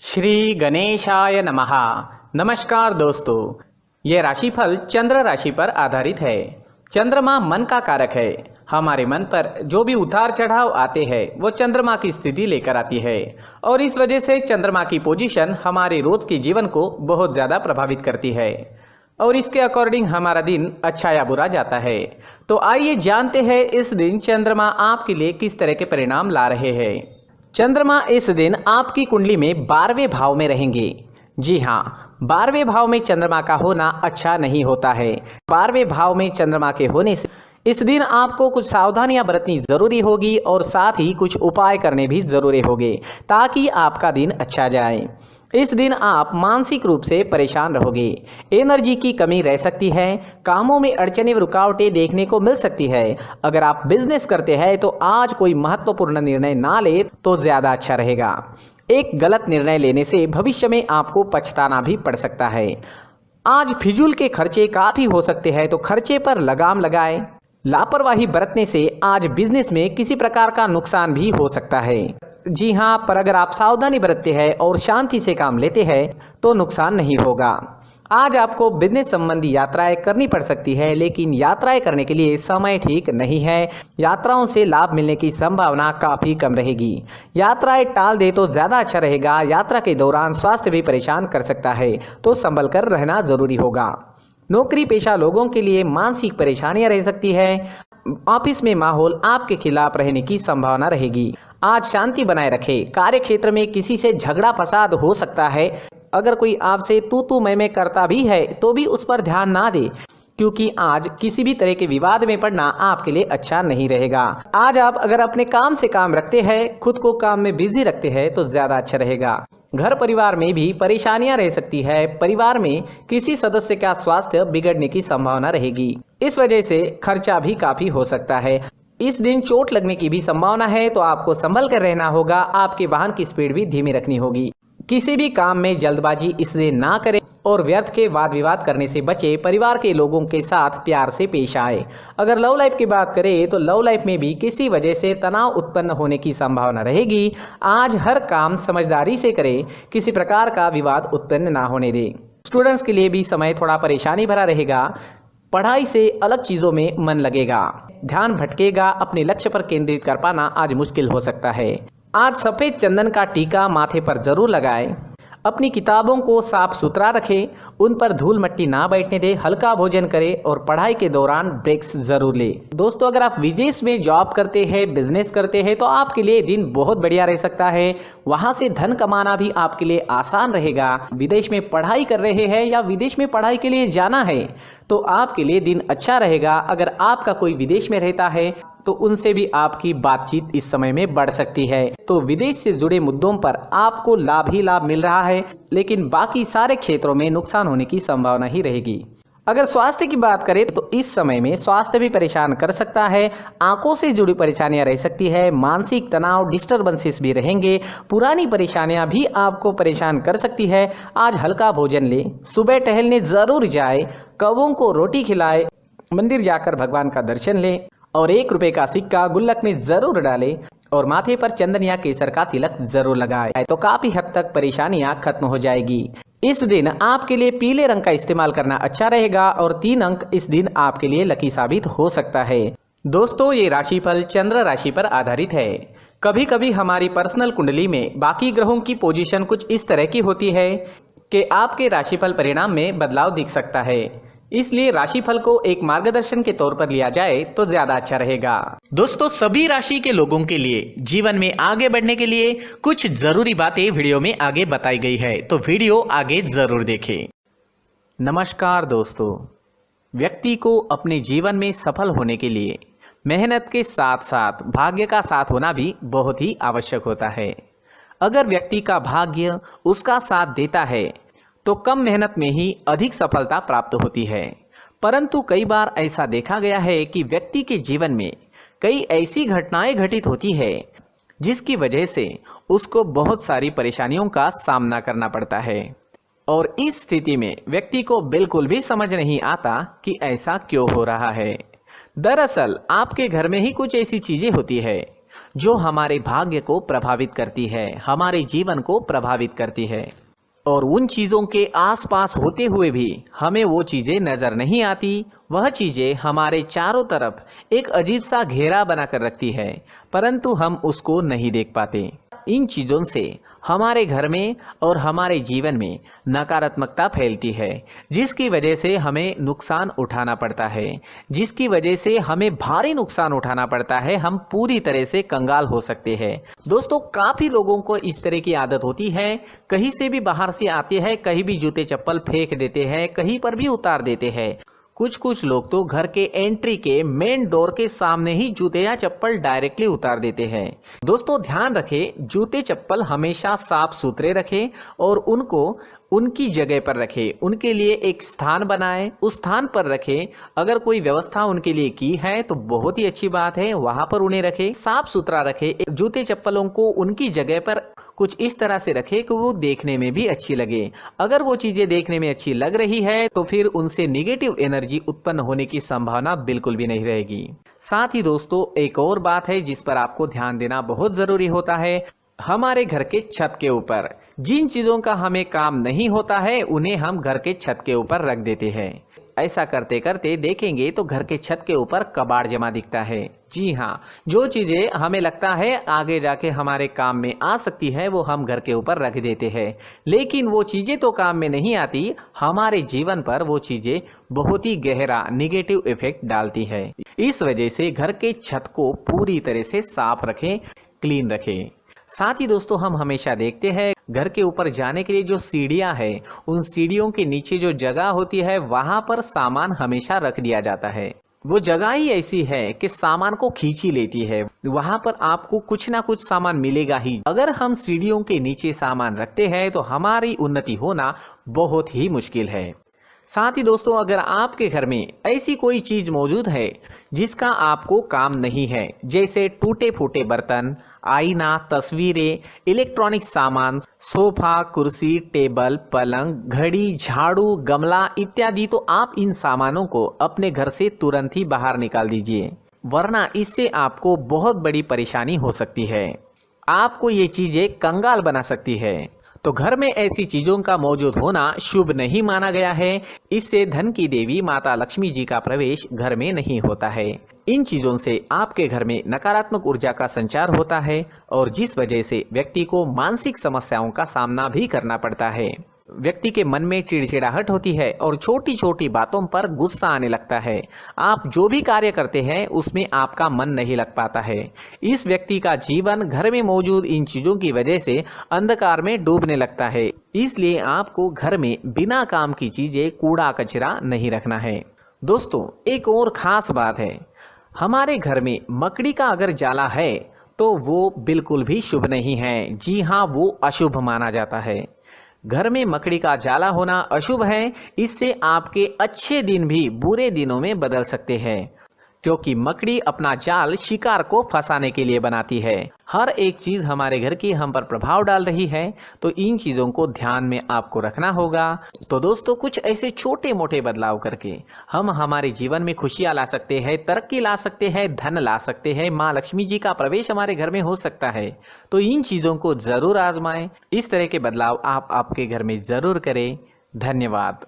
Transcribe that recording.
श्री गणेशाय नमः। नमस्कार दोस्तों, ये राशिफल चंद्र राशि पर आधारित है। चंद्रमा मन का कारक है। हमारे मन पर जो भी उतार चढ़ाव आते हैं वो चंद्रमा की स्थिति लेकर आती है और इस वजह से चंद्रमा की पोजीशन हमारे रोज के जीवन को बहुत ज़्यादा प्रभावित करती है और इसके अकॉर्डिंग हमारा दिन अच्छा या बुरा जाता है। तो आइए जानते हैं इस दिन चंद्रमा आपके लिए किस तरह के परिणाम ला रहे हैं। चंद्रमा इस दिन आपकी कुंडली में 12वें भाव में रहेंगे। जी हाँ, 12वें भाव में चंद्रमा का होना अच्छा नहीं होता है। 12वें भाव में चंद्रमा के होने से इस दिन आपको कुछ सावधानियां बरतनी जरूरी होगी और साथ ही कुछ उपाय करने भी जरूरी होंगे ताकि आपका दिन अच्छा जाए। इस दिन आप मानसिक रूप से परेशान रहोगे, एनर्जी की कमी रह सकती है, कामों में अड़चनें व रुकावटें देखने को मिल सकती है। अगर आप बिजनेस करते हैं तो आज कोई महत्वपूर्ण निर्णय ना ले तो ज़्यादा अच्छा रहेगा। एक गलत निर्णय लेने से भविष्य में आपको पछताना भी पड़ सकता है। आज फिजूल के खर्चे काफ़ी हो सकते हैं, तो खर्चे पर लगाम लगाएं। लापरवाही बरतने से आज बिजनेस में किसी प्रकार का नुकसान भी हो सकता है। जी हाँ, पर अगर आप सावधानी बरतते हैं और शांति से काम लेते हैं तो नुकसान नहीं होगा। आज आपको बिजनेस संबंधी यात्राएं करनी पड़ सकती है, लेकिन यात्राएं करने के लिए समय ठीक नहीं है। यात्राओं से लाभ मिलने की संभावना काफ़ी कम रहेगी। यात्राएं टाल दे तो ज़्यादा अच्छा रहेगा। यात्रा के दौरान स्वास्थ्य भी परेशान कर सकता है, तो संभल कर रहना जरूरी होगा। नौकरी पेशा लोगों के लिए मानसिक परेशानियां रह सकती है। ऑफिस में माहौल आपके खिलाफ रहने की संभावना रहेगी। आज शांति बनाए रखें। कार्य क्षेत्र में किसी से झगड़ा फसाद हो सकता है। अगर कोई आपसे तू मैं करता भी है तो भी उस पर ध्यान ना दे, क्योंकि आज किसी भी तरह के विवाद में पड़ना आपके लिए अच्छा नहीं रहेगा। आज आप अगर अपने काम से काम रखते हैं, खुद को काम में बिजी रखते हैं तो ज्यादा अच्छा रहेगा। घर परिवार में भी परेशानियां रह सकती है। परिवार में किसी सदस्य का स्वास्थ्य बिगड़ने की संभावना रहेगी। इस वजह से खर्चा भी काफी हो सकता है। इस दिन चोट लगने की भी संभावना है, तो आपको संभल कर रहना होगा। आपके वाहन की स्पीड भी धीमी रखनी होगी। किसी भी काम में जल्दबाजी इस दिन ना करें और व्यर्थ के वाद विवाद करने से बचे। परिवार के लोगों के साथ प्यार से पेश आए। अगर लव लाइफ की बात करें तो लव लाइफ में भी किसी वजह से तनाव उत्पन्न होने की संभावना रहेगी। आज हर काम समझदारी से करें, किसी प्रकार का विवाद उत्पन्न ना होने दें। स्टूडेंट्स के लिए भी समय थोड़ा परेशानी भरा रहेगा। पढ़ाई से अलग चीज़ों में मन लगेगा, ध्यान भटकेगा। अपने लक्ष्य पर केंद्रित कर पाना आज मुश्किल हो सकता है। आज सफ़ेद चंदन का टीका माथे पर जरूर लगाएं। अपनी किताबों को साफ सुथरा रखें, उन पर धूल मिट्टी ना बैठने दें। हल्का भोजन करें और पढ़ाई के दौरान ब्रेक्स जरूर लें। दोस्तों, अगर आप विदेश में जॉब करते हैं, बिजनेस करते हैं तो आपके लिए दिन बहुत बढ़िया रह सकता है। वहां से धन कमाना भी आपके लिए आसान रहेगा। विदेश में पढ़ाई कर रहे हैं या विदेश में पढ़ाई के लिए जाना है तो आपके लिए दिन अच्छा रहेगा। अगर आपका कोई विदेश में रहता है तो उनसे भी आपकी बातचीत इस समय में बढ़ सकती है। तो विदेश से जुड़े मुद्दों पर आपको लाभ ही लाभ मिल रहा है, लेकिन बाकी सारे क्षेत्रों में नुकसान होने की संभावना ही रहेगी। अगर स्वास्थ्य की बात करें तो इस समय में स्वास्थ्य भी परेशान कर सकता है। आंखों से जुड़ी परेशानियां रह सकती है। मानसिक तनाव, डिस्टर्बेंसेस भी रहेंगे। पुरानी परेशानियां भी आपको परेशान कर सकती है। आज हल्का भोजन ले, सुबह टहलने जरूर जाए, कौवों को रोटी खिलाए, मंदिर जाकर भगवान का दर्शन लें और 1 रुपए का सिक्का गुल्लक में जरूर डालें और माथे पर चंदन या केसर का तिलक जरूर लगाएं, तो काफी हद तक परेशानियां खत्म हो जाएगी। इस दिन आपके लिए पीले रंग का इस्तेमाल करना अच्छा रहेगा और 3 अंक इस दिन आपके लिए लकी साबित हो सकता है। दोस्तों, ये राशिफल चंद्र राशि पर आधारित है। कभी कभी हमारी पर्सनल कुंडली में बाकी ग्रहों की पोजीशन कुछ इस तरह की होती है कि आपके राशिफल परिणाम में बदलाव दिख सकता है। इसलिए राशिफल को एक मार्गदर्शन के तौर पर लिया जाए तो ज्यादा अच्छा रहेगा। दोस्तों, सभी राशि के लोगों के लिए जीवन में आगे बढ़ने के लिए कुछ जरूरी बातें वीडियो में आगे बताई गई है, तो वीडियो आगे जरूर देखें। नमस्कार दोस्तों, व्यक्ति को अपने जीवन में सफल होने के लिए मेहनत के साथ साथ भाग्य का साथ होना भी बहुत ही आवश्यक होता है। अगर व्यक्ति का भाग्य उसका साथ देता है तो कम मेहनत में ही अधिक सफलता प्राप्त होती है। परंतु कई बार ऐसा देखा गया है कि व्यक्ति के जीवन में कई ऐसी घटनाएं घटित होती है जिसकी वजह से उसको बहुत सारी परेशानियों का सामना करना पड़ता है और इस स्थिति में व्यक्ति को बिल्कुल भी समझ नहीं आता कि ऐसा क्यों हो रहा है। दरअसल आपके घर में ही कुछ ऐसी चीजें होती है जो हमारे भाग्य को प्रभावित करती है, हमारे जीवन को प्रभावित करती है। और उन चीज़ों के आसपास होते हुए भी हमें वो चीज़ें नज़र नहीं आती। वह चीज़ें हमारे चारों तरफ एक अजीब सा घेरा बनाकर रखती है, परंतु हम उसको नहीं देख पाते। इन चीज़ों से हमारे घर में और हमारे जीवन में नकारात्मकता फैलती है, जिसकी वजह से हमें नुकसान उठाना पड़ता है, जिसकी वजह से हमें भारी नुकसान उठाना पड़ता है। हम पूरी तरह से कंगाल हो सकते हैं। दोस्तों, काफ़ी लोगों को इस तरह की आदत होती है, कहीं से भी बाहर से आते हैं, कहीं भी जूते चप्पल फेंक देते हैं, कहीं पर भी उतार देते हैं। कुछ लोग तो घर के एंट्री के मेन डोर के सामने ही जूते या चप्पल डायरेक्टली उतार देते हैं। दोस्तों, ध्यान रखें, जूते चप्पल हमेशा साफ सुथरे रखें और उनको उनकी जगह पर रखें। उनके लिए एक स्थान बनाएं, उस स्थान पर रखें। अगर कोई व्यवस्था उनके लिए की है तो बहुत ही अच्छी बात है, वहां पर उन्हें रखें, साफ सुथरा रखें। जूते चप्पलों को उनकी जगह पर कुछ इस तरह से रखें कि वो देखने में भी अच्छी लगे। अगर वो चीजें देखने में अच्छी लग रही है तो फिर उनसे नेगेटिव एनर्जी उत्पन्न होने की संभावना बिल्कुल भी नहीं रहेगी। साथ ही दोस्तों, एक और बात है जिस पर आपको ध्यान देना बहुत जरूरी होता है। हमारे घर के छत के ऊपर जिन चीजों का हमें काम नहीं होता है, उन्हें हम घर के छत के ऊपर रख देते हैं। ऐसा करते करते देखेंगे तो घर के छत के ऊपर कबाड़ जमा दिखता है। जी हाँ, जो चीजें हमें लगता है आगे जाके हमारे काम में आ सकती है, वो हम घर के ऊपर रख देते हैं। लेकिन वो चीजें तो काम में नहीं आती, हमारे जीवन पर वो चीजें बहुत ही गहरा निगेटिव इफेक्ट डालती है। इस वजह से घर के छत को पूरी तरह से साफ रखें, क्लीन रखें। साथ ही दोस्तों, हम हमेशा देखते हैं घर के ऊपर जाने के लिए जो सीढ़ियां हैं, उन सीढ़ियों के नीचे जो जगह होती है वहां पर सामान हमेशा रख दिया जाता है। वो जगह ही ऐसी है कि सामान को खींच ही लेती है। वहां पर आपको कुछ ना कुछ सामान मिलेगा ही। अगर हम सीढ़ियों के नीचे सामान रखते हैं तो हमारी उन्नति होना बहुत ही मुश्किल है। साथ ही दोस्तों, अगर आपके घर में ऐसी कोई चीज मौजूद है जिसका आपको काम नहीं है, जैसे टूटे फूटे बर्तन, आईना, तस्वीरें, इलेक्ट्रॉनिक सामान, सोफा, कुर्सी, टेबल, पलंग, घड़ी, झाड़ू, गमला इत्यादि, तो आप इन सामानों को अपने घर से तुरंत ही बाहर निकाल दीजिए, वरना इससे आपको बहुत बड़ी परेशानी हो सकती है। आपको ये चीजें कंगाल बना सकती है। तो घर में ऐसी चीजों का मौजूद होना शुभ नहीं माना गया है। इससे धन की देवी माता लक्ष्मी जी का प्रवेश घर में नहीं होता है। इन चीजों से आपके घर में नकारात्मक ऊर्जा का संचार होता है और जिस वजह से व्यक्ति को मानसिक समस्याओं का सामना भी करना पड़ता है। व्यक्ति के मन में चिड़चिड़ाहट होती है और छोटी छोटी बातों पर गुस्सा आने लगता है। आप जो भी कार्य करते हैं उसमें आपका मन नहीं लग पाता है। इस व्यक्ति का जीवन घर में मौजूद इन चीजों की वजह से अंधकार में डूबने लगता है। इसलिए आपको घर में बिना काम की चीजें, कूड़ा कचरा नहीं रखना है। दोस्तों, एक और खास बात है, हमारे घर में मकड़ी का अगर जाला है तो वो बिल्कुल भी शुभ नहीं है। जी हाँ, वो अशुभ माना जाता है। घर में मकड़ी का जाला होना अशुभ है। इससे आपके अच्छे दिन भी बुरे दिनों में बदल सकते हैं, क्योंकि मकड़ी अपना जाल शिकार को फंसाने के लिए बनाती है। हर एक चीज हमारे घर की हम पर प्रभाव डाल रही है, तो इन चीजों को ध्यान में आपको रखना होगा। तो दोस्तों, कुछ ऐसे छोटे मोटे बदलाव करके हम हमारे जीवन में खुशियां ला सकते हैं, तरक्की ला सकते हैं, धन ला सकते हैं, माँ लक्ष्मी जी का प्रवेश हमारे घर में हो सकता है। तो इन चीजों को जरूर आजमाएं। इस तरह के बदलाव आप आपके घर में जरूर करें। धन्यवाद।